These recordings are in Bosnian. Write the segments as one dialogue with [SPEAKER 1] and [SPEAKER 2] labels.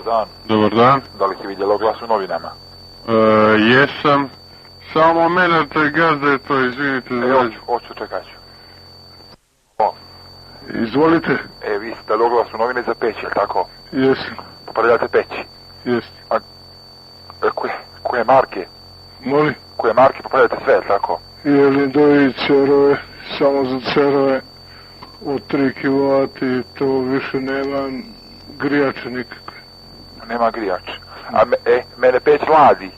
[SPEAKER 1] dan.
[SPEAKER 2] Dobar dan.
[SPEAKER 1] Da li si vidjela oglas u novinama?
[SPEAKER 2] Jesam. Samo moment, gazda je to, izvinite.
[SPEAKER 1] Hoću, čekat ću.
[SPEAKER 2] Izvolite.
[SPEAKER 1] Vi ste dali oglas u novine za peć, jel tako?
[SPEAKER 2] Jesam.
[SPEAKER 1] Popravljate peći?
[SPEAKER 2] Jest.
[SPEAKER 1] Koje marke?
[SPEAKER 2] Molim?
[SPEAKER 1] Koje marke popravljate sve, jel tako?
[SPEAKER 2] Jelin doji cerove, samo za cerove, od 3 kW, to više nema grijače nikakve.
[SPEAKER 1] Nema grijač. A mene peć ladi.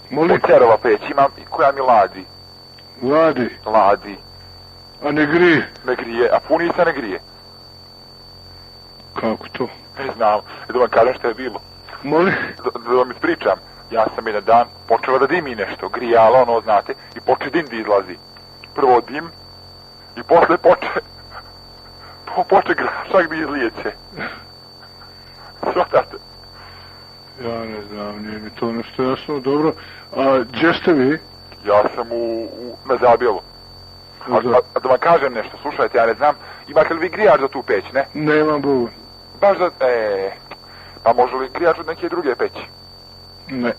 [SPEAKER 2] Molim?
[SPEAKER 1] Od cerova peć imam, koja mi ladi?
[SPEAKER 2] Ladi?
[SPEAKER 1] Ladi.
[SPEAKER 2] A ne grije?
[SPEAKER 1] Ne grije, a puni se ne grije.
[SPEAKER 2] Kako to?
[SPEAKER 1] Ne znam, da vam kažem što je bilo.
[SPEAKER 2] Molim?
[SPEAKER 1] Da vam ispričam. Ja sam jedan dan počela da dimi nešto, grijalo, ono, znate, i poče dim da izlazi. Prvo dim, i posle poče grašak da izlijeće. Svatate?
[SPEAKER 2] Ja ne znam, nije mi to nešto jasno, dobro. A gdje ste vi?
[SPEAKER 1] Ja sam na Zabjelu. A da vam kažem nešto, slušajte, ja ne znam, imate li vi grijač za tu peć, ne?
[SPEAKER 2] Nemam Bogu.
[SPEAKER 1] Baš za, pa može li grijač od neke druge peći?
[SPEAKER 2] Ne.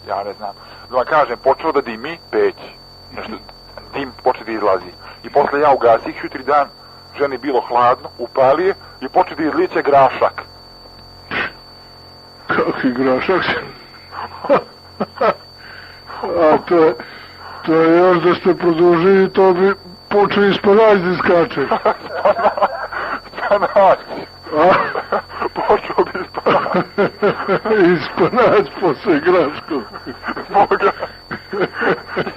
[SPEAKER 1] Ja ne znam. Da vam kažem, počelo da dimi peć. Nešto, dim počne da izlazi. I posle ja ugasih, 3 dan, ženi bilo hladno, upali je i počne da izlijeće grašak.
[SPEAKER 2] Kakvi grašak? A to je još da ste produžili, to bi počeo ispanać da iskače.
[SPEAKER 1] Ispanać. Počeo bi ispanać.
[SPEAKER 2] Ispanać posle graškog.
[SPEAKER 1] Boga.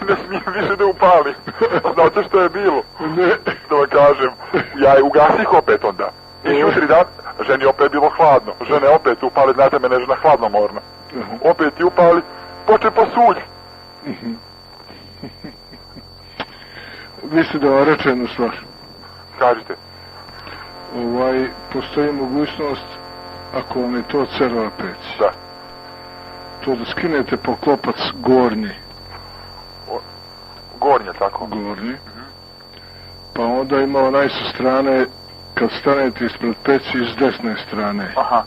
[SPEAKER 1] Ne smijem više da upalim. Znate što je bilo?
[SPEAKER 2] Ne.
[SPEAKER 1] Da vam kažem, ja je ugasih opet onda. I 3 dan, ženi opet bilo hladno. Žene opet upali, znate mene žena hladnomorna. Opet i upali, poče posulj.
[SPEAKER 2] Mislite da vam reče jednu stvar?
[SPEAKER 1] Kažite.
[SPEAKER 2] Postoji mogućnost, ako vam je to cerova peć.
[SPEAKER 1] Da.
[SPEAKER 2] To da skinete poklopac gornji.
[SPEAKER 1] Gornje, tako?
[SPEAKER 2] Gornji. Pa onda ima onaj sa strane, kad stanete ispred peći, s desne strane.
[SPEAKER 1] Aha.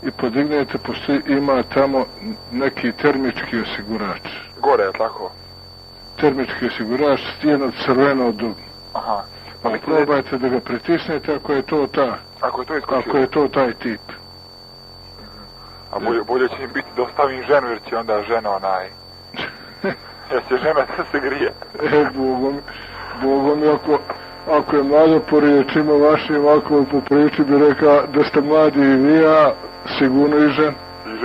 [SPEAKER 2] I podignete, ima tamo neki termički osigurač.
[SPEAKER 1] Gore, je tako?
[SPEAKER 2] Termički osigurač, jedno crveno dugme.
[SPEAKER 1] Aha.
[SPEAKER 2] Pa probajte da ga pritisnete ako je to
[SPEAKER 1] Ako
[SPEAKER 2] je to taj tip.
[SPEAKER 1] A bolje će im biti da ostavim ženu, jer će onda žena jer će žena da se grije.
[SPEAKER 2] Bogom, ako je mlado po riječima vašim, ako po priči bi rekao da ste mladi i vi, a sigurno i žena.
[SPEAKER 1] I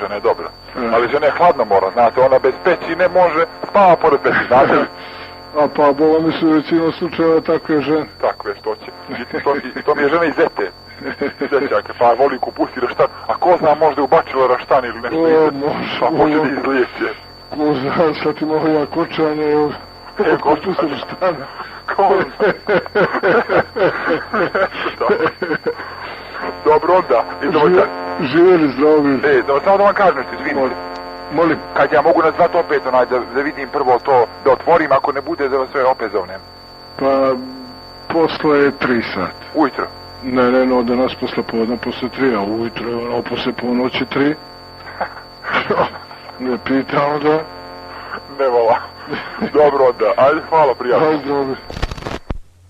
[SPEAKER 1] žena je dobra. Ali žena je hladnomorna, znate, ona bez peći ne može, spava pored peći, znate li?
[SPEAKER 2] A pa Boga mi su većinom slučajeva takve žene.
[SPEAKER 1] Takve, što će. I to mi je žena iz Zete. Zećake, pa voli kupusti raštan. A ko zna, možda je ubačila raštan ili nešto
[SPEAKER 2] može.
[SPEAKER 1] Pa može da izlijeće.
[SPEAKER 2] Ko zna, sad ti mogu ja kočanje, evo. Ko se raštana.
[SPEAKER 1] Ko zna. Dobro onda.
[SPEAKER 2] Živjeli zdravi.
[SPEAKER 1] Samo da vam kažem nešto, izvinite.
[SPEAKER 2] Molim.
[SPEAKER 1] Kad ja mogu nazvati opet da vidim prvo to, da otvorim, ako ne bude da sve opet zovnem.
[SPEAKER 2] Pa, posle 3 sata.
[SPEAKER 1] Ujutro?
[SPEAKER 2] Ne, danas posle podne, posle 3, a ujutro je ono posle ponoći 3. Ne pitamo da.
[SPEAKER 1] Ne vola. Dobro onda, ajde, hvala prijatno.
[SPEAKER 2] Ajde, zdravi.